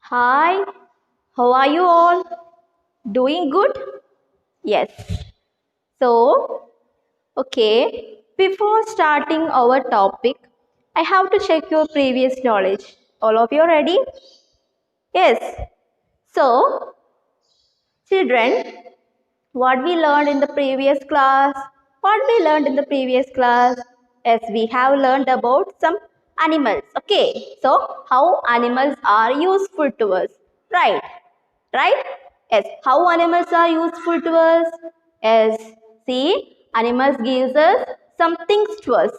Hi, how are you all? Doing good? Yes. So, before starting our topic, I have to check your previous knowledge. All of you ready? Yes. So, children, what we learned in the previous class? What we learned in the previous class? Yes, we have learned about some animals. Okay. So, how animals are useful to us. Right. Right? Yes. How animals are useful to us? Yes. See, animals gives us some things to us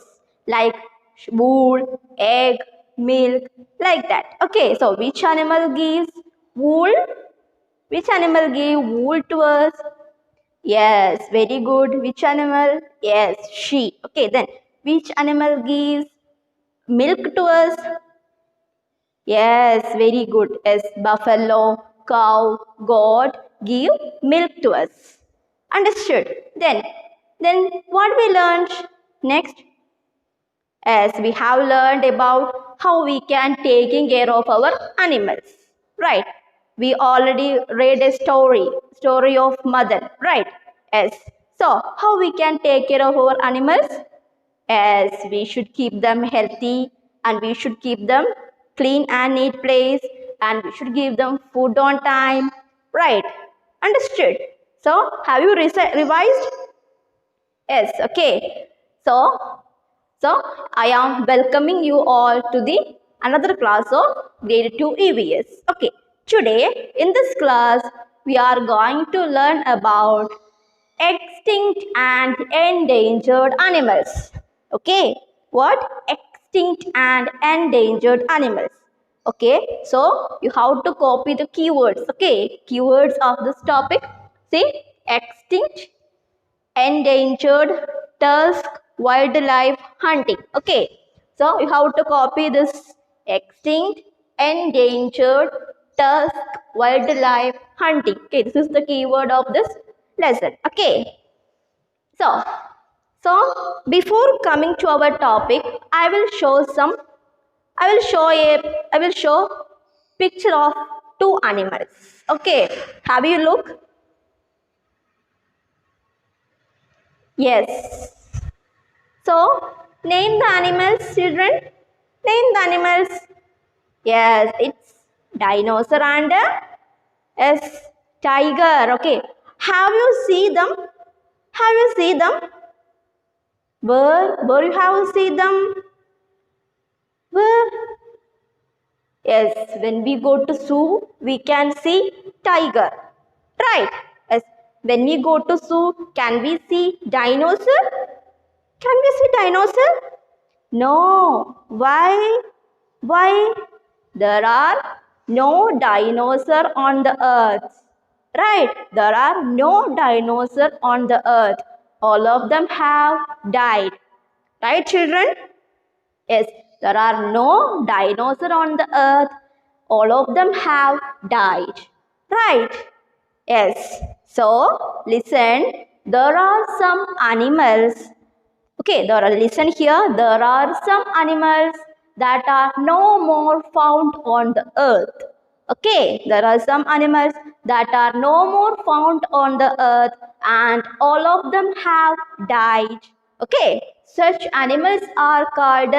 like wool, egg, milk, like that. Okay. So which animal gives wool? Which animal gave wool to us? Yes. Very good. Which animal? Yes. Sheep. Okay. Then which animal gives milk to us? Yes, very good. Yes, buffalo, cow, goat give milk to us. Understood. Then what we learned next? As we have learned about how we can taking care of our animals. Right. We already read a story of mother. Right. Yes. So how we can take care of our animals? As we should keep them healthy and we should keep them clean and neat place and we should give them food on time, right? Understood? So have you revised? Yes. Okay. So so I am welcoming you all to the another class of grade 2 EVS. Okay, today in this class we are going to learn about extinct and endangered animals. Okay, what? Extinct and endangered animals. Okay, so you have to copy the keywords. Okay, keywords of this topic. See, extinct, endangered, tusk, wildlife, hunting. Okay, so you have to copy this: extinct, endangered, tusk, wildlife, hunting. Okay, this is the keyword of this lesson. Okay, so so before coming to our topic, I will show picture of two animals. Okay, have you look? Yes. So, name the animals, children. Name the animals. Yes, it's dinosaur and yes, tiger. Okay. Have you seen them? Have you seen them? Where you have seen them? Where? Yes, when we go to zoo, we can see tiger. Right. Yes. When we go to zoo, can we see dinosaur? Can we see dinosaur? No. Why? Why? There are no dinosaurs on the earth. Right? There are no dinosaurs on the earth. All of them have died. Right, children? Yes, there are no dinosaurs on the earth. All of them have died. Right? Yes. So, listen. There are some animals. Okay, listen here. There are some animals that are no more found on the earth. Okay, there are some animals that are no more found on the earth and all of them have died. Okay, such animals are called,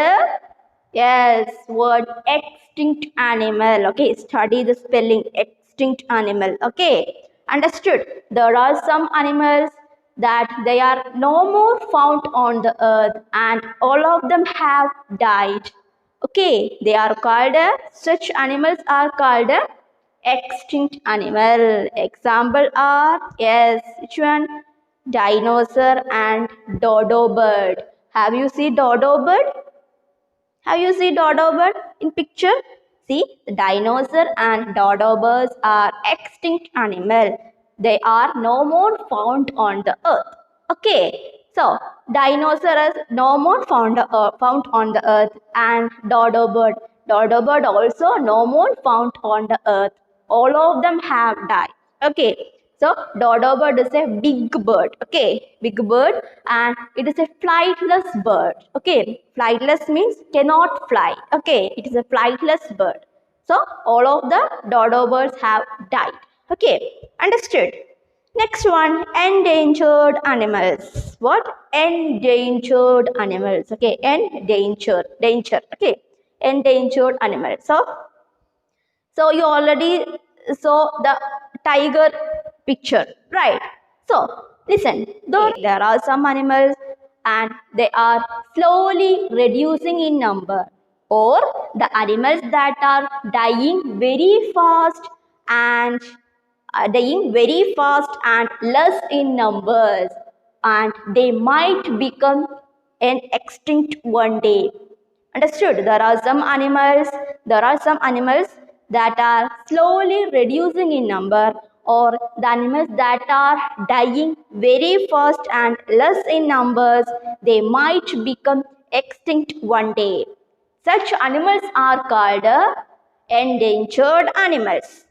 yes, word extinct animal. Okay, study the spelling extinct animal. Okay, understood. There are some animals that they are no more found on the earth and all of them have died. Okay, they are called, such animals are called extinct animal. Example are, yes, which one? Dinosaur and dodo bird. Have you seen dodo bird? Have you seen dodo bird in picture? See, the dinosaur and dodo birds are extinct animal. They are no more found on the earth. Okay, so dinosaur is no more found on the earth and dodo bird also no more found on the earth. All of them have died. Okay, so dodo bird is a big bird. Okay, big bird, and it is a flightless bird. Okay, flightless means cannot fly. Okay, it is a flightless bird. So all of the dodo birds have died. Okay, understood. Next one, endangered animals. What? Endangered animals. Okay, danger. Okay, endangered animals. So you already saw the tiger picture, right? So listen, though there are some animals and they are slowly reducing in number, or the animals that are dying very fast and dying very fast and less in numbers, and they might become an extinct one day. Understood? There are some animals that are slowly reducing in number, or the animals that are dying very fast and less in numbers, they might become extinct one day. Such animals are called endangered animals.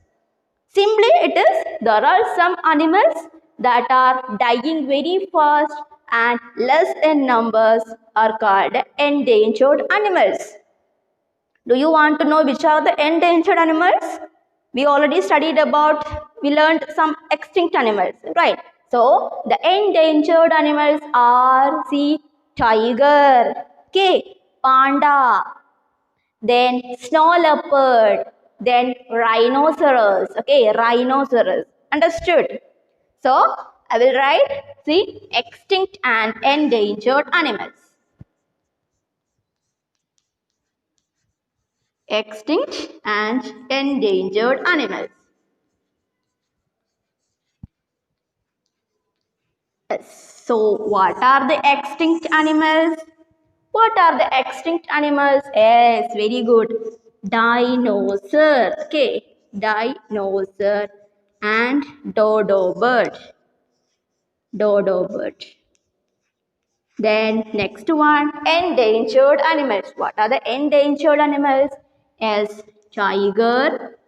Simply it is, there are some animals that are dying very fast and less in numbers are called endangered animals. Do you want to know which are the endangered animals? We already studied about, we learned some extinct animals, right? So the endangered animals are, see, tiger, okay, panda, then snow leopard, then rhinoceros. Okay, rhinoceros. Understood? So I will write, see, extinct and endangered animals. Extinct and endangered animals. Yes. So what are the extinct animals? What are the extinct animals? Yes, very good. Dinosaur. Okay, dinosaur and dodo bird. Dodo bird. Then next one, endangered animals. What are the endangered animals? Yes, tiger,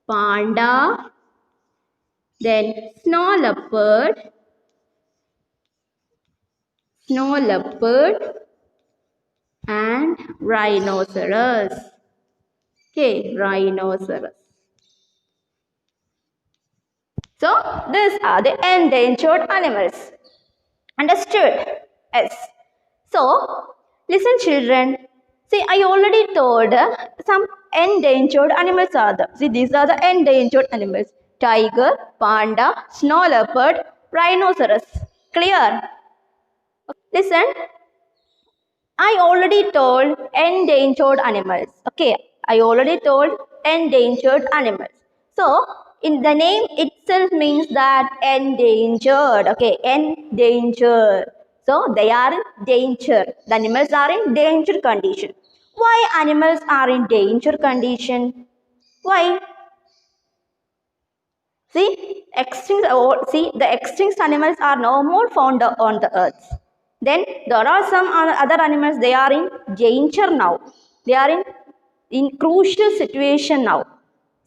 panda, then snow leopard and rhinoceros. Okay, rhinoceros. So these are the endangered animals. Understood? Yes. So listen children. See, I already told some endangered animals are there. See, these are the endangered animals. Tiger, panda, snow leopard, rhinoceros. Clear? Listen, I already told endangered animals. Okay, I already told endangered animals. So, in the name itself means that endangered. Okay, endangered. So, they are in danger. The animals are in danger condition. Why animals are in danger condition? Why? See, the extinct animals are no more found on the earth. Then there are some other animals, they are in danger now. They are in crucial situation now.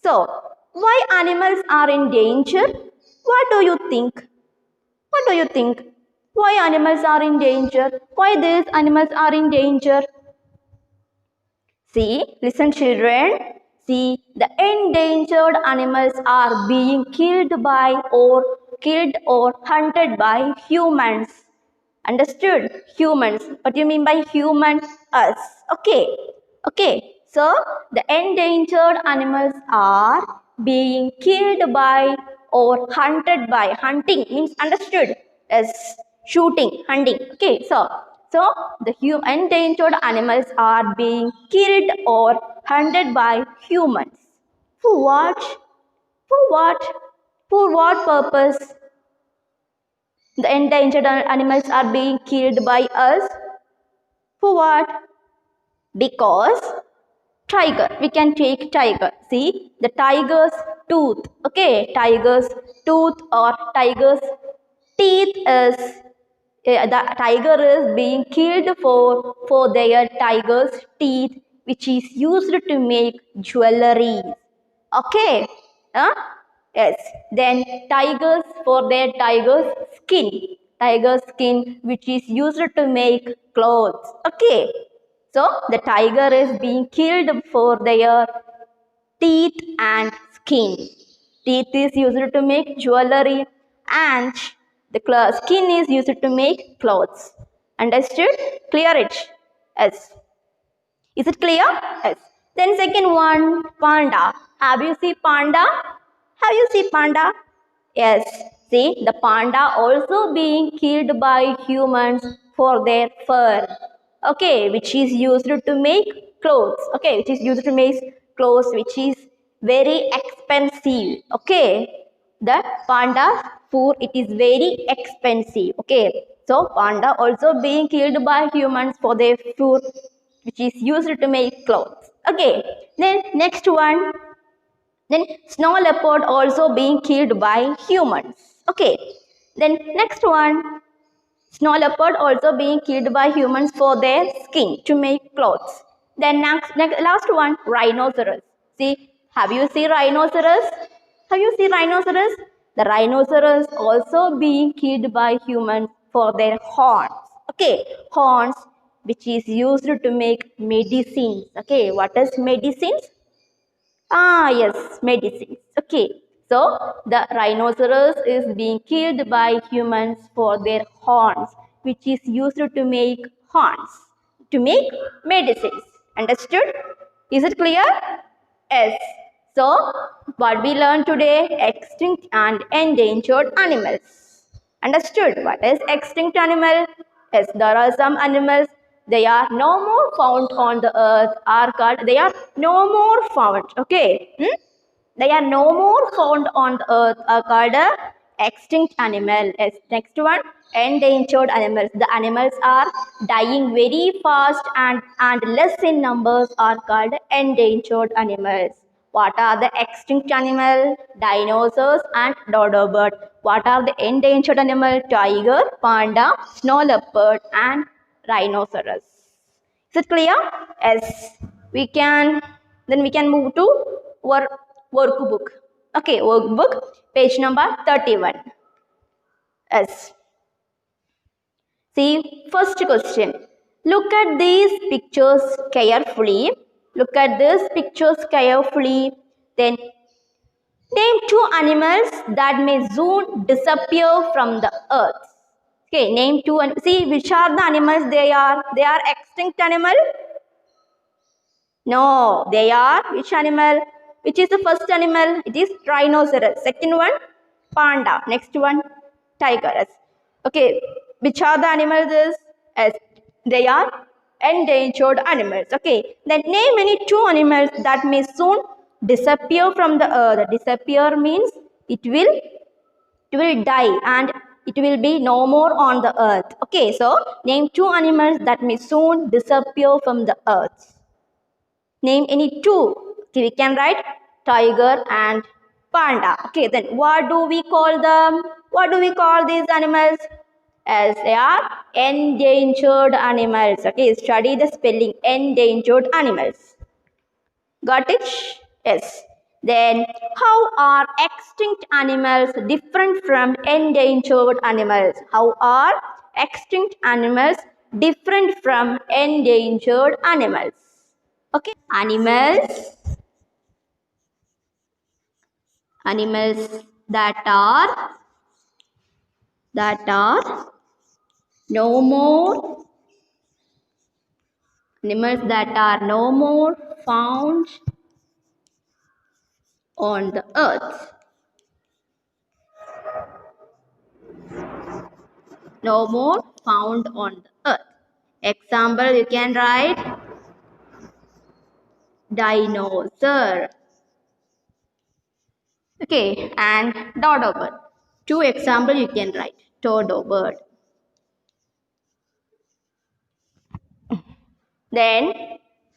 So, why animals are in danger? What do you think? What do you think? Why animals are in danger? Why these animals are in danger? See, listen children. See, the endangered animals are being killed or hunted by humans. Understood? Humans. What do you mean by human? Us. Okay. Okay. So, the endangered animals are being killed by or hunted by. Hunting means understood as shooting, hunting. Okay. So the endangered animals are being killed or hunted by humans. For what? For what? For what purpose? The endangered animals are being killed by us. For what? Because tiger, we can take tiger. See, the tiger's tooth. Okay, tiger's tooth or tiger's teeth is the tiger is being killed for their tiger's teeth, which is used to make jewelry. Okay. Huh? Yes. Then tigers for their tiger's skin. Tiger skin which is used to make clothes. Okay. So the tiger is being killed for their teeth and skin. Teeth is used to make jewelry and the skin is used to make clothes. Understood? Clear it? Yes. Is it clear? Yes. Then second one, panda. Have you seen panda? Have you seen panda? Yes. See, the panda also being killed by humans for their fur. Okay, which is used to make clothes. Okay, which is used to make clothes, which is very expensive. Okay, the panda fur, it is very expensive. Okay, so panda also being killed by humans for their fur, which is used to make clothes. Okay, then next one, then snow leopard also being killed by humans. Okay, then next one, snow leopard also being killed by humans for their skin to make clothes. Then next last one, rhinoceros. See, have you seen rhinoceros? Have you seen rhinoceros? The rhinoceros also being killed by humans for their horns. Okay, horns which is used to make medicines. Okay, what is medicines? Ah, yes, medicines. Okay, so the rhinoceros is being killed by humans for their horns, which is used to make horns, to make medicines. Understood? Is it clear? Yes. So, what we learned today, extinct and endangered animals. Understood? What is extinct animal? Yes, there are some animals, they are no more found on the earth, are called, they are no more found. Okay. They are no more found on the earth, are called a extinct animal. Yes. Next one, endangered animals. The animals are dying very fast and less in numbers, are called endangered animals. What are the extinct animal? Dinosaurs and dodo bird. What are the endangered animal? Tiger, panda, snow leopard and rhinoceros. Is it clear? Yes. Then we can move to workbook. Okay, workbook, page number 31. Yes. See, first question. Look at these pictures carefully. Look at these pictures carefully. Then name two animals that may soon disappear from the earth. Okay, name two and see which are the animals they are. They are extinct animal. No, they are which animal? Which is the first animal? It is rhinoceros. Second one, panda. Next one, tiger. Yes. Okay, which are the animals? Yes, they are endangered animals. Okay, then name any two animals that may soon disappear from the earth. Disappear means it will die and it will be no more on the earth. Okay, so name two animals that may soon disappear from the earth. Name any two. Okay, we can write tiger and panda. Okay, then what do we call them? What do we call these animals? As they are endangered animals. Okay, study the spelling endangered animals. Got it? Yes. Then how are extinct animals different from endangered animals? How are extinct animals different from endangered animals? Okay, animals that are no more, animals that are no more found on the earth. No more found on the earth. Example, you can write dinosaur. Okay, and dodo bird. Two example you can write dodo bird. Then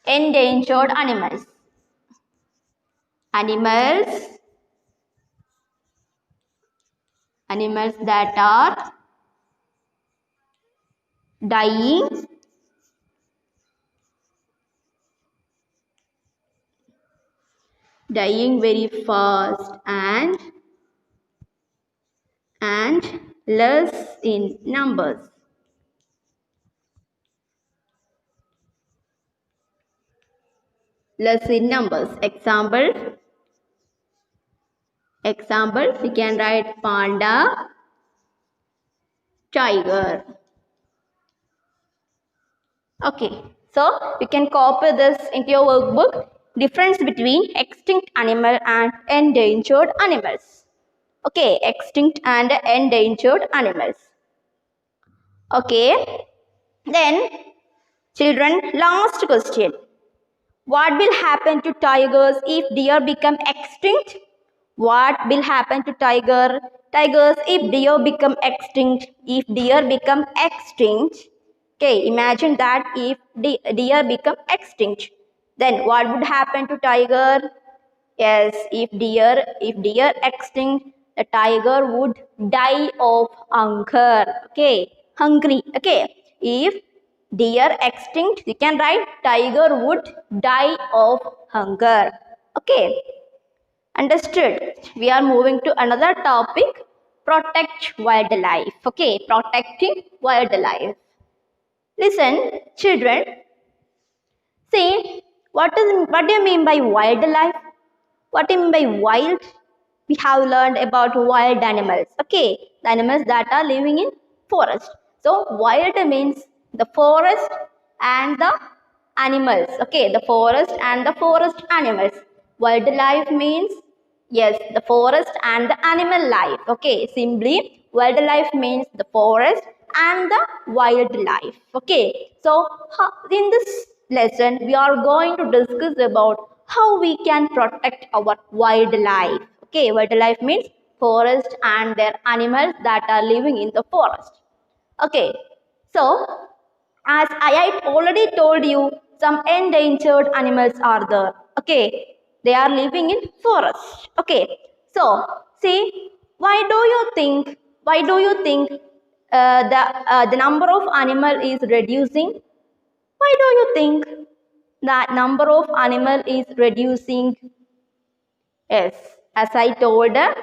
endangered animals. Animals that are dying very fast and less in numbers. less in numbers. Example, we can write panda, tiger. Okay, so you can copy this into your workbook. Difference between extinct animal and endangered animals. Okay, extinct and endangered animals. Okay, then children, last question. What will happen to tigers if deer become extinct? What will happen to tigers if deer become extinct? If deer become extinct, okay, imagine that if deer become extinct, then what would happen to tiger? Yes, if deer extinct, the tiger would die of hunger. Okay, hungry. Okay, if deer extinct, you can write tiger would die of hunger. Okay, understood. We are moving to another topic. Protect wildlife. Okay, protecting wildlife. Listen, children. See, what do you mean by wildlife? What do you mean by wild? We have learned about wild animals. Okay, the animals that are living in forest. So wild means the forest and the animals. Okay, the forest and the forest animals. Wildlife means yes, the forest and the animal life. Okay, simply wildlife means the forest and the wildlife. Okay, so in this lesson we are going to discuss about how we can protect our wildlife. Okay, wildlife means forest and their animals that are living in the forest. Okay, so as I already told you, some endangered animals are there. Okay, they are living in forest. Okay, so see, why do you think the number of animal is reducing? Why do you think that number of animal is reducing? Yes, as I told, the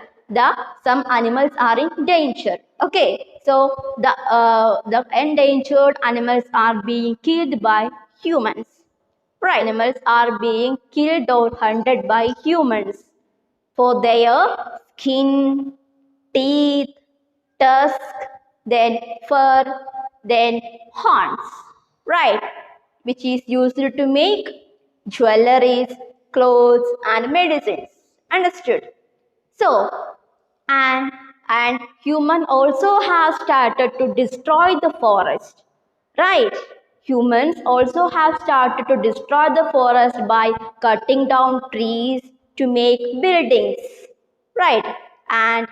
some animals are in danger. Okay, so the endangered animals are being killed by humans. Right, animals are being killed or hunted by humans for their skin, teeth, tusk, then fur, then horns, right? Which is used to make jewelries, clothes, and medicines. Understood? So, and and human also have started to destroy the forest, right? Humans also have started to destroy the forest by cutting down trees to make buildings, right? And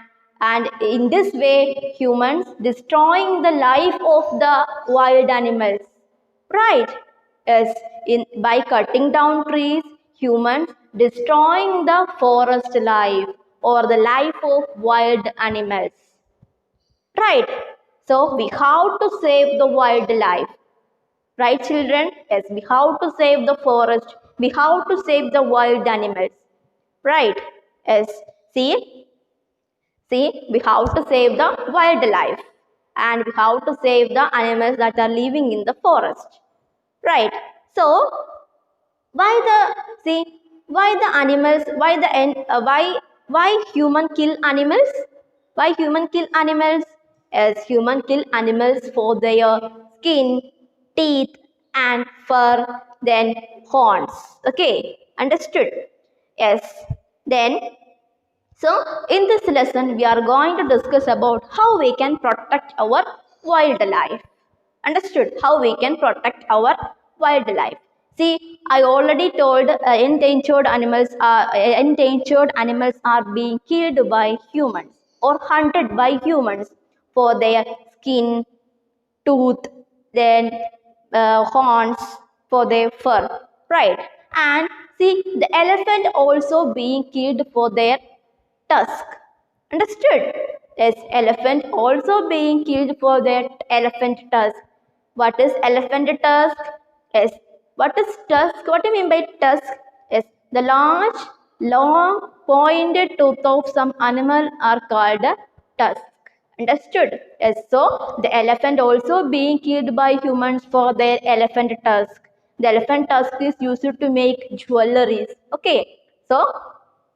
in this way humans destroying the life of the wild animals, right? Yes, in by cutting down trees humans destroying the forest life or the life of wild animals, right? So we have to save the wildlife, right children? Yes, we have to save the forest, we have to save the wild animals, right? Yes, see, we have to save the wildlife and we have to save the animals that are living in the forest, right? So why the see why the animals why human kill animals? Why human kill animals? As human kill animals for their skin, teeth, and fur, then horns. Okay, understood? Yes, then so in this lesson we are going to discuss about how we can protect our wildlife. Understood? How we can protect our wildlife. See, I already told endangered animals are being killed by humans or hunted by humans for their skin, tooth, then horns, for their fur, right? And see, the elephant also being killed for their tusk. Understood? Yes, elephant also being killed for their elephant tusk. What is elephant tusk? Yes. What is tusk? What do you mean by tusk? Yes, the large, long, pointed tooth of some animal are called a tusk. Understood? Yes. So the elephant also being killed by humans for their elephant tusk. The elephant tusk is used to make jewelries. Okay, so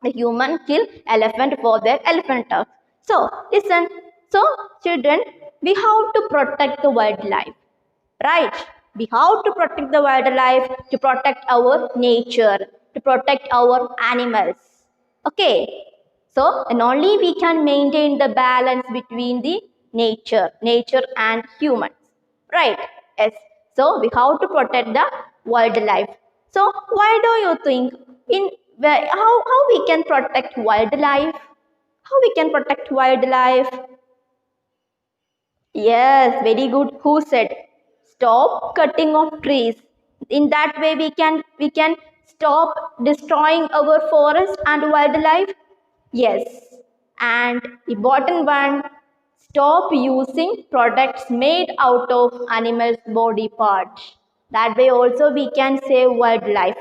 the human kill elephant for their elephant tusk. So listen. So children, we have to protect the wildlife, right? We have to protect the wildlife, to protect our nature, to protect our animals. Okay, so and only we can maintain the balance between the nature and humans, right? Yes. So we have to protect the wildlife. So why do you think in how we can protect wildlife? How we can protect wildlife? Yes, very good. Who said? Stop cutting off trees. In that way we can stop destroying our forest and wildlife. Yes. And important one, stop using products made out of animals' body parts. That way also we can save wildlife.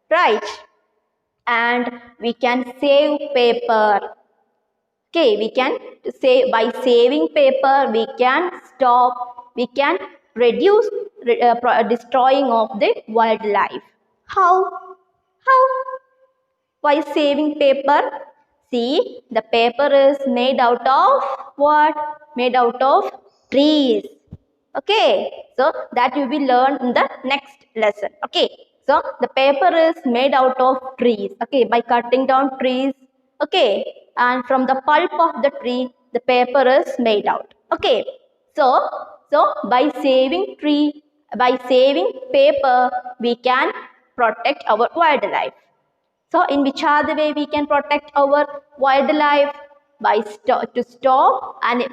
Right? And we can save paper. Okay, we can say by saving paper, we can reduce destroying of the wildlife. How? How? By saving paper. See, the paper is made out of what? Made out of trees. Okay, so that you will learn in the next lesson. Okay, so the paper is made out of trees. Okay, by cutting down trees. Okay, and from the pulp of the tree, the paper is made out. Okay, so by saving by saving paper, we can protect our wildlife. So in which other way we can protect our wildlife? By to stop and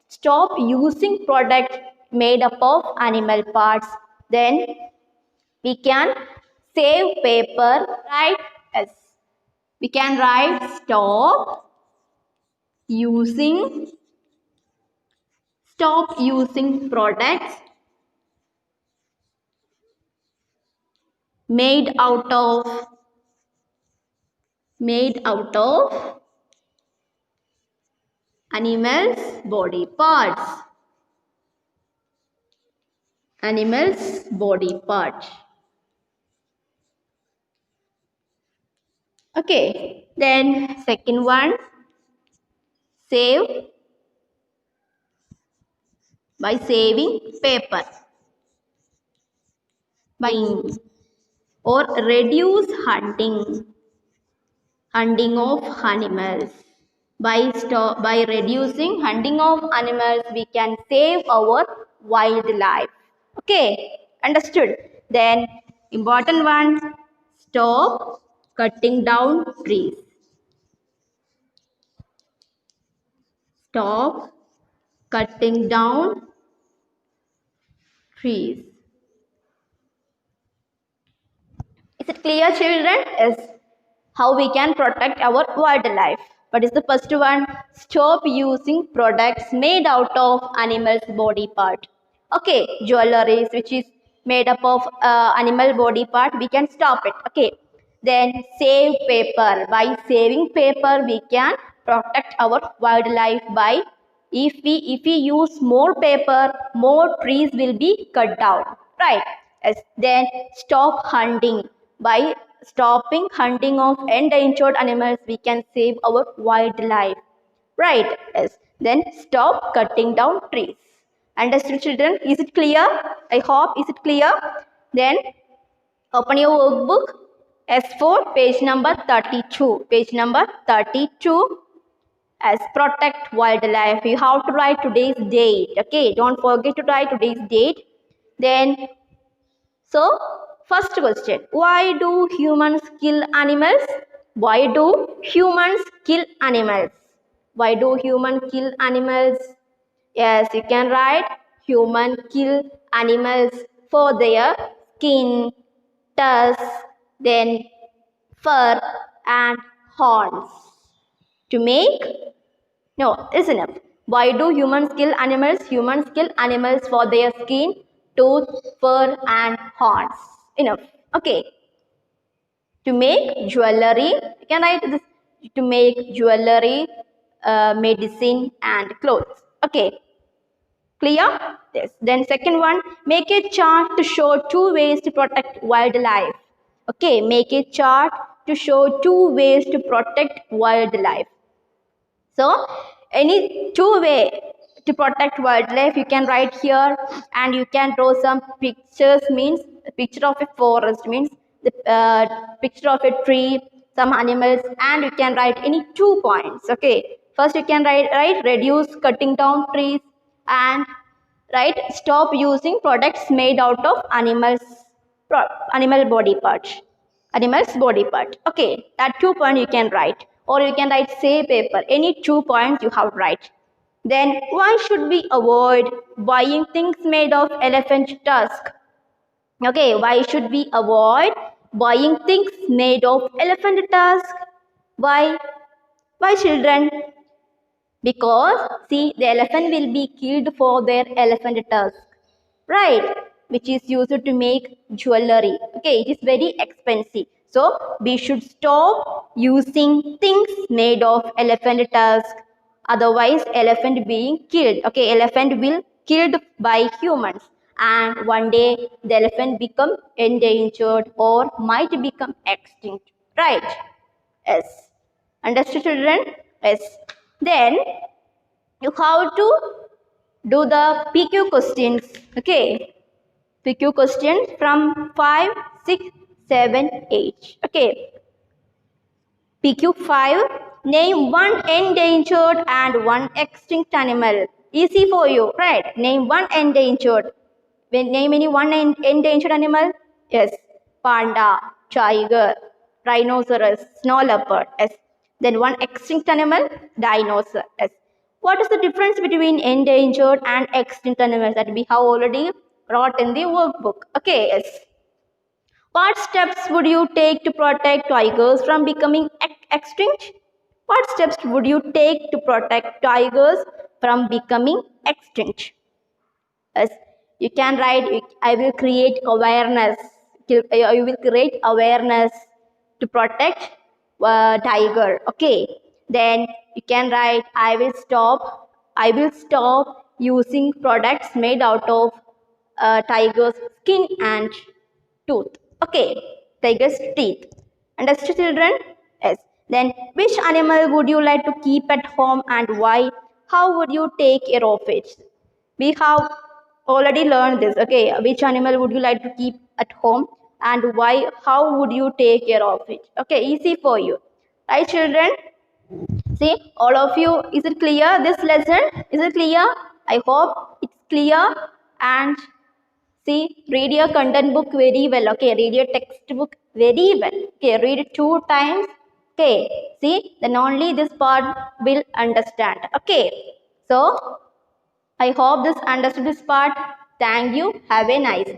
stop using product made up of animal parts. Then we can save paper, right? Yes. We can write using stop using products made out of animals body parts. Animals body parts. Okay, then second one, save by saving paper by or reduce hunting of animals. By reducing hunting of animals, we can save our wildlife. Okay, understood. Then important one, stop cutting down trees. Stop cutting down trees. Is it clear, children? Yes. How we can protect our wildlife. What is the first one? Stop using products made out of animals' body part. Okay, jewelry which is made up of animal body part, we can stop it. Okay. Then save paper. By saving paper, we can protect our wildlife by if we use more paper, more trees will be cut down. Right. Yes. Then stop hunting. By stopping hunting of endangered animals, we can save our wildlife. Right. Yes. Then stop cutting down trees. Understood, children? Is it clear? I hope. Is it clear? Then open your workbook. S4, page number 32. Page number 32. As protect wildlife, you have to write today's date. Okay, don't forget to write today's date. Then, so first question, why do humans kill animals? Why do humans kill animals? Why do humans kill animals? Yes, you can write human kill animals for their skin, tusk, then fur and horns. To make no, is enough. Why do humans kill animals? Humans kill animals for their skin, tooth, fur, and horns. Enough. Okay. To make jewelry, you can write this. To make jewelry, medicine, and clothes. Okay. Clear? Yes. Then second one, make a chart to show 2 ways to protect wildlife. Okay, make a chart to show 2 ways to protect wildlife. So any 2 way to protect wildlife you can write here, and you can draw some pictures. Means a picture of a forest, means the picture of a tree, some animals, and you can write any 2 points. Okay, first you can write reduce cutting down trees, and right, stop using products made out of animal body part. Okay, that 2 point you can write, or you can write say paper, any 2 points you have write. Then why should we avoid buying things made of elephant tusk? Okay, why should we avoid buying things made of elephant tusk? Why children? Because see, the elephant will be killed for their elephant tusk, right, which is used to make jewelry. Okay, it is very expensive, so we should stop using things made of elephant tusk, otherwise elephant being killed. Okay, elephant will killed by humans, and one day the elephant become endangered or might become extinct, right? Yes. Understood, children? Yes. Then you have to do the PQ questions. Okay. PQ questions from 5, 6, 7, 8. Okay. PQ5. Name one endangered and one extinct animal. Easy for you, right? Name one endangered. Name any one endangered animal? Yes. Panda, tiger, rhinoceros, snow leopard. Yes. Then one extinct animal? Dinosaur. Yes. What is the difference between endangered and extinct animals that we have already wrote in the workbook? Okay, yes. What steps would you take to protect tigers from becoming extinct? What steps would you take to protect tigers from becoming extinct? Yes, you can write, I will create awareness. You will create awareness to protect tiger. Okay. Then you can write, I will stop using products made out of tiger's skin and tooth. Okay, tiger's teeth. Understood, children? Yes. Then, which animal would you like to keep at home and why? How would you take care of it? We have already learned this. Okay, which animal would you like to keep at home and why? How would you take care of it? Okay, easy for you. Right, children? See, all of you, is it clear this lesson? Is it clear? I hope it's clear. And see, read your content book very well. Okay, read your textbook very well. Okay, read it 2 times. Okay, see, then only this part will understand. Okay, so I hope this understood this part. Thank you. Have a nice day.